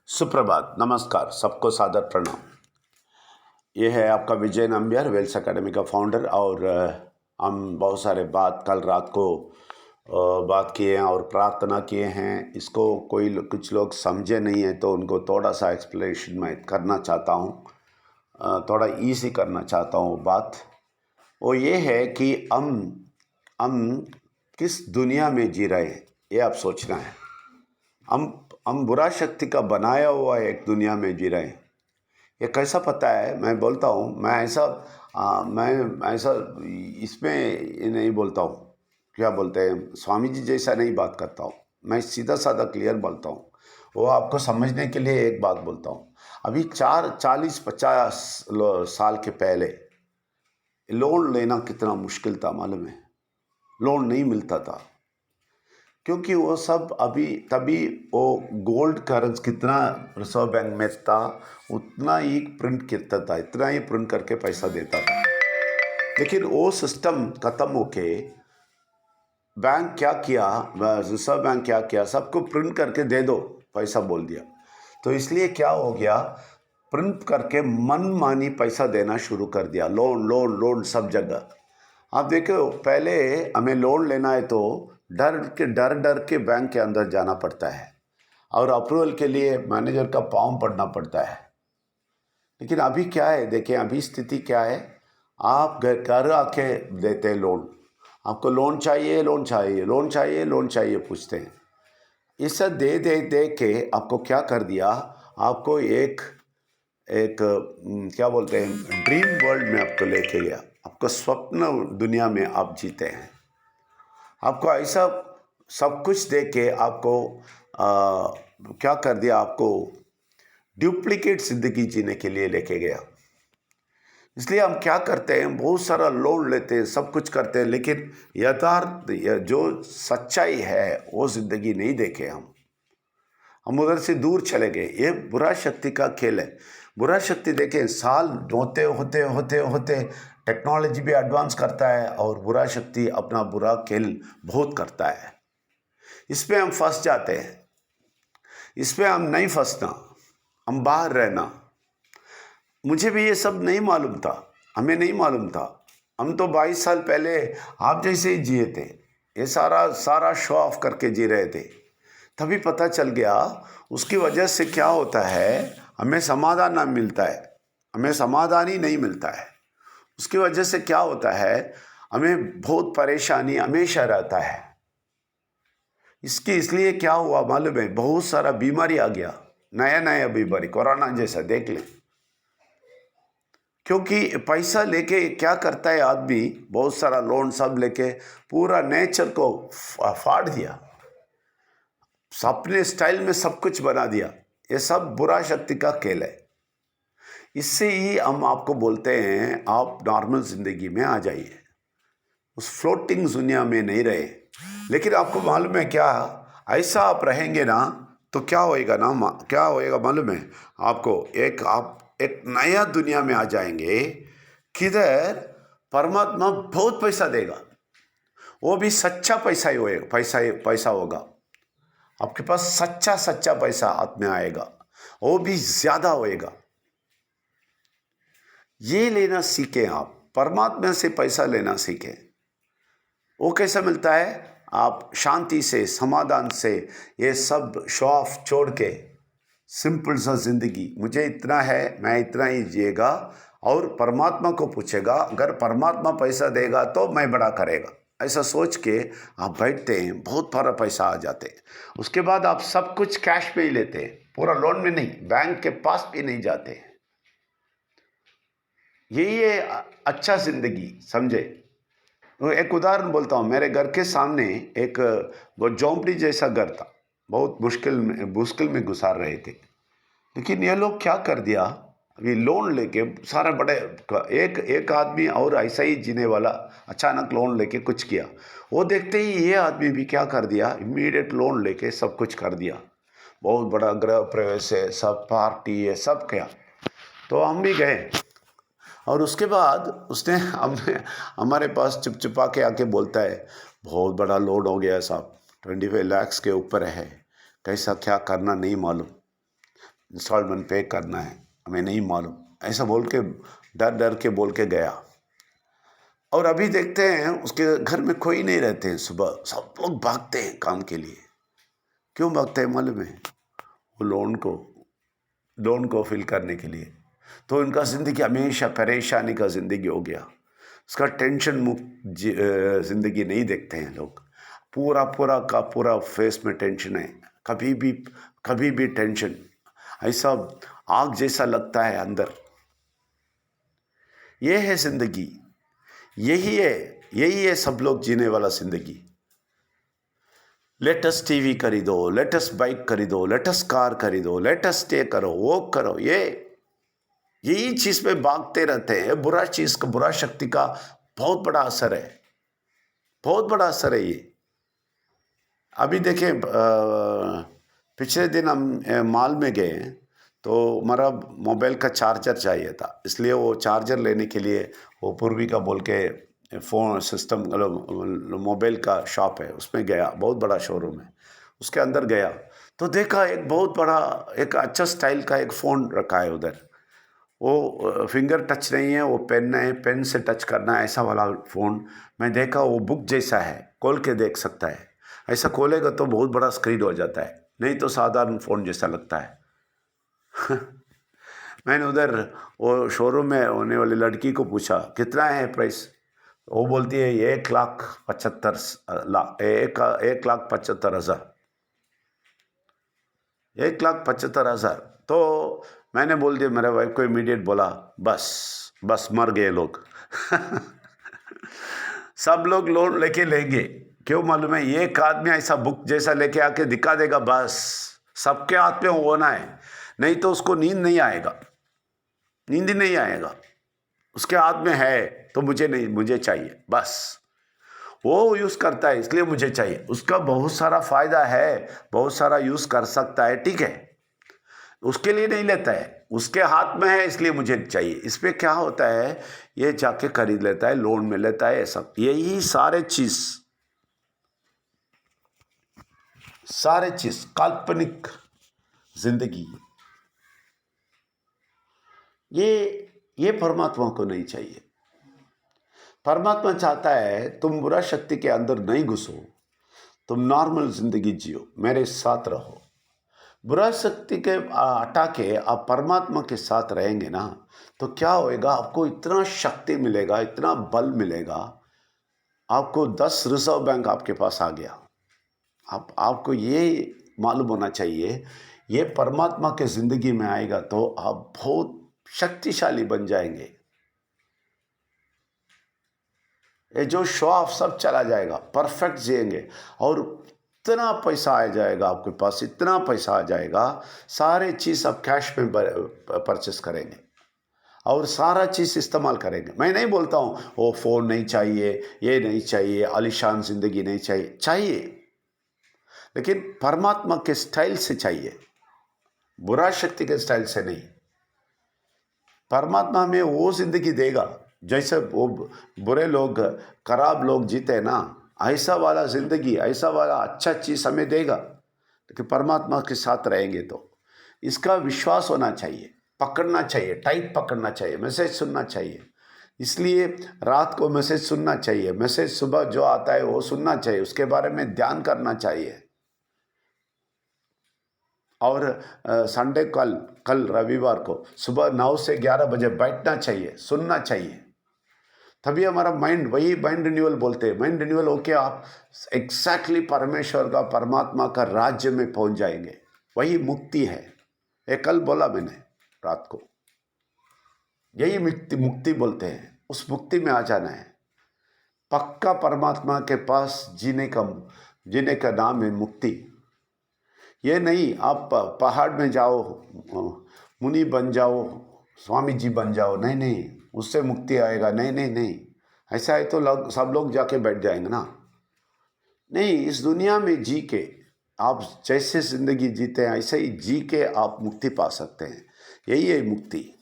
सुप्रभात, नमस्कार, सबको सादर प्रणाम। ये है आपका विजय नंबियार, वेल्स एकेडमी का फाउंडर। और हम बहुत सारे बात कल रात को बात किए हैं और प्रार्थना किए हैं। इसको कुछ लोग समझे नहीं हैं तो उनको थोड़ा सा एक्सप्लेनेशन मैं करना चाहता हूँ, थोड़ा ईजी करना चाहता हूँ बात। वो ये है कि हम किस दुनिया में जी रहे हैं, ये आप सोचना है। हम बुरा शक्ति का बनाया हुआ एक दुनिया में जी रहे हैं। ये कैसा पता है? मैं बोलता हूँ, मैं ऐसा इसमें ये नहीं बोलता हूँ, क्या बोलते हैं, स्वामी जी जैसा नहीं बात करता हूँ। मैं सीधा साधा क्लियर बोलता हूँ। वो आपको समझने के लिए एक बात बोलता हूँ। अभी 40-50 साल के पहले लोन लेना कितना मुश्किल था मालूम है? लोन नहीं मिलता था क्योंकि वो सब तभी वो गोल्ड करेंसी कितना रिजर्व बैंक में था उतना ही प्रिंट करता था, इतना ही प्रिंट करके पैसा देता था। लेकिन वो सिस्टम खत्म होके बैंक क्या किया, रिजर्व बैंक क्या किया, सबको प्रिंट करके दे दो पैसा बोल दिया। तो इसलिए क्या हो गया, प्रिंट करके मनमानी पैसा देना शुरू कर दिया। लोन लोन लोन सब जगह। आप देखो, पहले हमें लोन लेना है तो डर के बैंक के अंदर जाना पड़ता है और अप्रूवल के लिए मैनेजर का पाँव पड़ना पड़ता है। लेकिन अभी क्या है, देखें अभी स्थिति क्या है। आप घर आके देते हैं लोन। आपको लोन चाहिए, लोन चाहिए, लोन चाहिए, लोन चाहिए पूछते हैं। ये सब दे के आपको क्या कर दिया, आपको एक एक क्या बोलते हैं, ड्रीम वर्ल्ड में आपको लेके गया। आपको स्वप्न दुनिया में आप जीते हैं। आपको ऐसा सब कुछ दे के आपको क्या कर दिया, आपको डुप्लीकेट ज़िंदगी जीने के लिए लेके गया। इसलिए हम क्या करते हैं, बहुत सारा लोन लेते हैं, सब कुछ करते हैं, लेकिन यथार्थ जो सच्चाई है वो ज़िंदगी नहीं देखे हम उधर से दूर चले गए। ये बुरा शक्ति का खेल है। बुरा शक्ति देखें, साल होते होते होते होते टेक्नोलॉजी भी एडवांस करता है और बुरा शक्ति अपना बुरा खेल बहुत करता है। इस पे हम फंस जाते हैं। इस पे हम नहीं फंसना, हम बाहर रहना। मुझे भी ये सब नहीं मालूम था, हमें नहीं मालूम था। हम तो 22 साल पहले आप जैसे ही जिए थे, ये सारा शो ऑफ करके जी रहे थे। तभी पता चल गया उसकी वजह से क्या होता है, हमें समाधान ना मिलता है, हमें समाधान ही नहीं मिलता है। उसकी वजह से क्या होता है, हमें बहुत परेशानी हमेशा रहता है। इसलिए क्या हुआ मालूम है, बहुत सारा बीमारी आ गया, नया बीमारी, कोरोना जैसा देख लें। क्योंकि पैसा लेके क्या करता है आदमी, बहुत सारा लोन सब लेके पूरा नेचर को फाड़ दिया, अपने स्टाइल में सब कुछ बना दिया। ये सब बुरा शक्ति का खेल है। इससे ही हम आपको बोलते हैं आप नॉर्मल ज़िंदगी में आ जाइए, उस फ्लोटिंग दुनिया में नहीं रहे। लेकिन आपको मालूम है क्या, ऐसा आप रहेंगे ना तो क्या होएगा ना, क्या होएगा मालूम है आपको, आप एक नया दुनिया में आ जाएंगे किधर परमात्मा बहुत पैसा देगा। वो भी सच्चा पैसा ही होएगा, पैसा होगा आपके पास, सच्चा पैसा हाथ में आएगा, वो भी ज़्यादा होएगा। ये लेना सीखें आप, परमात्मा से पैसा लेना सीखें। वो कैसा मिलता है, आप शांति से, समाधान से, ये सब शो ऑफ छोड़ के सिंपल सा ज़िंदगी, मुझे इतना है, मैं इतना ही जिएगा और परमात्मा को पूछेगा, अगर परमात्मा पैसा देगा तो मैं बड़ा करेगा, ऐसा सोच के आप बैठते हैं, बहुत सारा पैसा आ जाते हैं। उसके बाद आप सब कुछ कैश पे ही लेते हैं, पूरा लोन में नहीं, बैंक के पास भी नहीं जाते। यही है अच्छा ज़िंदगी, समझे। एक उदाहरण बोलता हूँ, मेरे घर के सामने एक वो झोंपड़ी जैसा घर था, बहुत मुश्किल में गुजार रहे थे। लेकिन ये लोग क्या कर दिया, अभी लोन लेके सारा बड़े, एक आदमी और ऐसा ही जीने वाला अचानक लोन लेके कुछ किया। वो देखते ही ये आदमी भी क्या कर दिया, इमीडिएट लोन लेके सब कुछ कर दिया, बहुत बड़ा गृह प्रवेश है, सब पार्टी है, सब किया। तो हम भी गए और उसके बाद उसने हमारे पास चुपा के आके बोलता है, बहुत बड़ा लोन हो गया साहब, 25 लाख के ऊपर है, कैसा क्या करना नहीं मालूम। इंस्टॉलमेंट पे करना है, हमें नहीं मालूम, ऐसा बोल के डर डर के बोल के गया। और अभी देखते हैं उसके घर में कोई नहीं रहते हैं, सुबह सब लोग भागते हैं काम के लिए। क्यों भागते हैं मालूम है? वो लोन को फिल करने के लिए। तो इनका ज़िंदगी हमेशा परेशानी का ज़िंदगी हो गया। उसका टेंशन मुक्त ज़िंदगी नहीं देखते हैं लोग। पूरा पूरा का पूरा फेस में टेंशन है, कभी भी टेंशन, ऐसा आग जैसा लगता है अंदर। ये है ज़िंदगी, यही है सब लोग जीने वाला ज़िंदगी। लेटेस्ट टीवी खरीदो, लेटेस्ट बाइक खरीदो, लेटेस्ट कार खरीदो, लेटेस्ट ये करो वो करो, यही चीज़ पे भागते रहते हैं। बुरा शक्ति का बहुत बड़ा असर है, बहुत बड़ा असर है ये। अभी देखें, पिछले दिन हम मॉल में गए, तो हमारा मोबाइल का चार्जर चाहिए था, इसलिए वो चार्जर लेने के लिए वो पूर्विका बोल के फ़ोन सिस्टम मोबाइल का शॉप है, उसमें गया। बहुत बड़ा शोरूम है, उसके अंदर गया तो देखा एक बहुत बड़ा एक अच्छा स्टाइल का एक फ़ोन रखा है उधर। वो फिंगर टच नहीं है, वो पेन है, पेन से टच करना है, ऐसा वाला फ़ोन। मैं देखा वो बुक जैसा है, खोल के देख सकता है। ऐसा खोलेगा तो बहुत बड़ा स्क्रीन हो जाता है, नहीं तो साधारण फ़ोन जैसा लगता है। मैंने उधर वो शोरूम में होने वाली लड़की को पूछा कितना है प्राइस। वो बोलती है 1,75,000। 1,75,000। तो मैंने बोल दिया, मेरे वाइफ को इमीडिएट बोला, बस मर गए लोग। सब लोग लोन लेके लेंगे, क्यों मालूम है? एक आदमी ऐसा बुक जैसा लेके आके दिखा देगा, बस सबके हाथ में होना है, नहीं तो उसको नींद ही नहीं आएगा। उसके हाथ में है तो मुझे चाहिए, बस वो यूज़ करता है इसलिए मुझे चाहिए। उसका बहुत सारा फायदा है, बहुत सारा यूज़ कर सकता है, ठीक है, उसके लिए नहीं लेता है, उसके हाथ में है इसलिए मुझे चाहिए। इस पे क्या होता है, ये जाके खरीद लेता है, लोन में लेता है, सब यही सारे चीज काल्पनिक जिंदगी। ये परमात्मा को नहीं चाहिए। परमात्मा चाहता है तुम बुरा शक्ति के अंदर नहीं घुसो, तुम नॉर्मल जिंदगी जियो, मेरे साथ रहो। बुरा शक्ति के हटा के आप परमात्मा के साथ रहेंगे ना, तो क्या होएगा, आपको इतना शक्ति मिलेगा, इतना बल मिलेगा। आपको 10 रिजर्व बैंक आपके पास आ गया। आपको ये मालूम होना चाहिए, ये परमात्मा के ज़िंदगी में आएगा तो आप बहुत शक्तिशाली बन जाएंगे। ये जो शो ऑफ सब चला जाएगा, परफेक्ट जिएंगे, और इतना पैसा आ जाएगा आपके पास, इतना पैसा आ जाएगा, सारे चीज़ आप कैश में परचेस करेंगे और सारा चीज़ इस्तेमाल करेंगे। मैं नहीं बोलता हूँ वो फ़ोन नहीं चाहिए, ये नहीं चाहिए, आलीशान ज़िंदगी नहीं चाहिए, लेकिन परमात्मा के स्टाइल से चाहिए, बुरा शक्ति के स्टाइल से नहीं। परमात्मा हमें वो ज़िंदगी देगा जैसे वो बुरे लोग, खराब लोग जीते ना, ऐसा वाला ज़िंदगी, ऐसा वाला अच्छा चीज़ हमें देगा। लेकिन परमात्मा के साथ रहेंगे तो इसका विश्वास होना चाहिए, पकड़ना चाहिए, टाइट पकड़ना चाहिए, मैसेज सुनना चाहिए। इसलिए रात को मैसेज सुनना चाहिए, मैसेज सुबह जो आता है वो सुनना चाहिए, उसके बारे में ध्यान करना चाहिए। और संडे कल रविवार को सुबह 9 से 11 बजे बैठना चाहिए, सुनना चाहिए, तभी हमारा माइंड, वही माइंड रिन्यूअल बोलते हैं। माइंड रिन्यूअल होके आप एग्जैक्टली परमेश्वर का, परमात्मा का राज्य में पहुंच जाएंगे। वही मुक्ति है। ये कल बोला मैंने रात को, यही मुक्ति बोलते हैं। उस मुक्ति में आ जाना है। पक्का परमात्मा के पास जीने का नाम है मुक्ति। ये नहीं आप पहाड़ में जाओ, मुनि बन जाओ, स्वामी जी बन जाओ, नहीं, उससे मुक्ति आएगा, नहीं, ऐसा है तो सब लोग जाके बैठ जाएंगे ना। नहीं, इस दुनिया में जी के आप जैसे ज़िंदगी जीते हैं ऐसे ही जी के आप मुक्ति पा सकते हैं। यही है मुक्ति।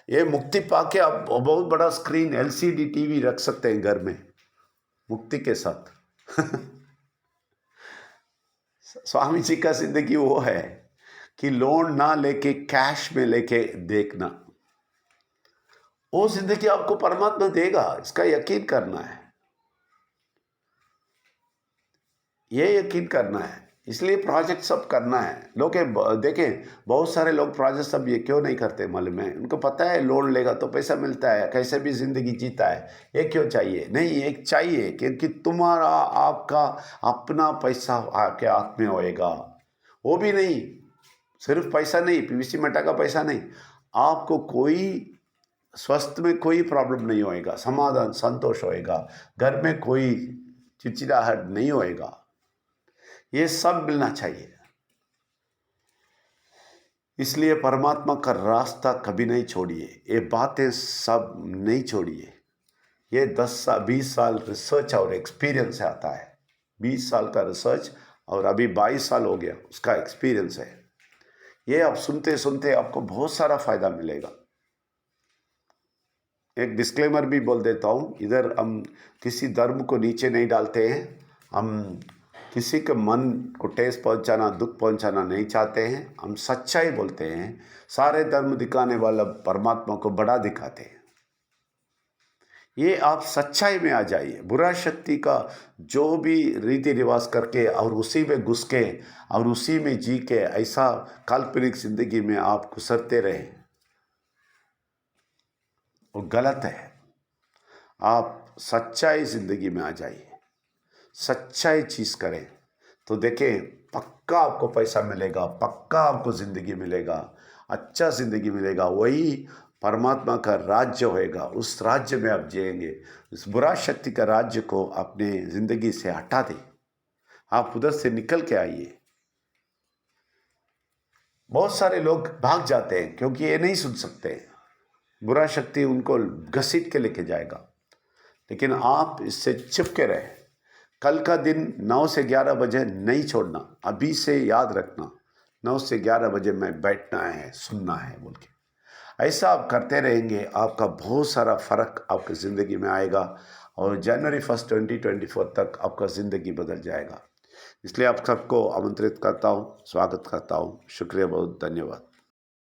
ये मुक्ति पाके आप बहुत बड़ा स्क्रीन LCD टीवी रख सकते हैं घर में, मुक्ति के साथ। स्वामी जी का जिंदगी वो है, कि लोन ना लेके कैश में लेके देखना, वो जिंदगी आपको परमात्मा देगा, इसका यकीन करना है, ये यकीन करना है। इसलिए प्रोजेक्ट सब करना है। लोग देखें, बहुत सारे लोग प्रोजेक्ट सब ये क्यों नहीं करते मालूम है? उनको पता है लोन लेगा तो पैसा मिलता है, कैसे भी ज़िंदगी जीता है, ये क्यों चाहिए? नहीं, एक चाहिए क्योंकि तुम्हारा आपका अपना पैसा आपके हाथ में होएगा। वो भी नहीं, सिर्फ पैसा नहीं, पीवीसी मेटा का पैसा नहीं, आपको कोई स्वास्थ्य में कोई प्रॉब्लम नहीं होएगा, समाधान संतोष होएगा, घर में कोई चिड़चिड़ाहट नहीं होएगा, ये सब मिलना चाहिए। इसलिए परमात्मा का रास्ता कभी नहीं छोड़िए, ये बातें सब नहीं छोड़िए। ये 10-20 साल रिसर्च और एक्सपीरियंस से आता है, 20 साल का रिसर्च और अभी 22 साल हो गया उसका एक्सपीरियंस है। ये आप सुनते सुनते आपको बहुत सारा फायदा मिलेगा। एक डिस्क्लेमर भी बोल देता हूँ, इधर हम किसी धर्म को नीचे नहीं डालते हैं, हम किसी के मन को ठेस पहुंचाना, दुख पहुंचाना नहीं चाहते हैं, हम सच्चाई बोलते हैं। सारे धर्म दिखाने वाला परमात्मा को बड़ा दिखाते हैं। ये आप सच्चाई में आ जाइए। बुरा शक्ति का जो भी रीति रिवाज करके और उसी में घुस के और उसी में जी के ऐसा काल्पनिक जिंदगी में आप घुसरते रहे, वो गलत है। आप सच्चाई जिंदगी में आ जाइए, सच्चाई चीज़ करें तो देखें, पक्का आपको पैसा मिलेगा, पक्का आपको ज़िंदगी मिलेगा, अच्छा ज़िंदगी मिलेगा। वही परमात्मा का राज्य होएगा, उस राज्य में आप जिएंगे। उस बुरा शक्ति का राज्य को अपने ज़िंदगी से हटा दें, आप उधर से निकल के आइए। बहुत सारे लोग भाग जाते हैं क्योंकि ये नहीं सुन सकते, बुरा शक्ति उनको घसीट के लेके जाएगा। लेकिन आप इससे चिपके रहे। कल का दिन 9 से 11 बजे नहीं छोड़ना, अभी से याद रखना, 9 से 11 बजे में बैठना है, सुनना है बोल के। ऐसा आप करते रहेंगे, आपका बहुत सारा फ़र्क आपकी ज़िंदगी में आएगा और जनवरी 1 2024 तक आपका ज़िंदगी बदल जाएगा। इसलिए आप सबको आमंत्रित करता हूँ, स्वागत करता हूँ। शुक्रिया, बहुत धन्यवाद।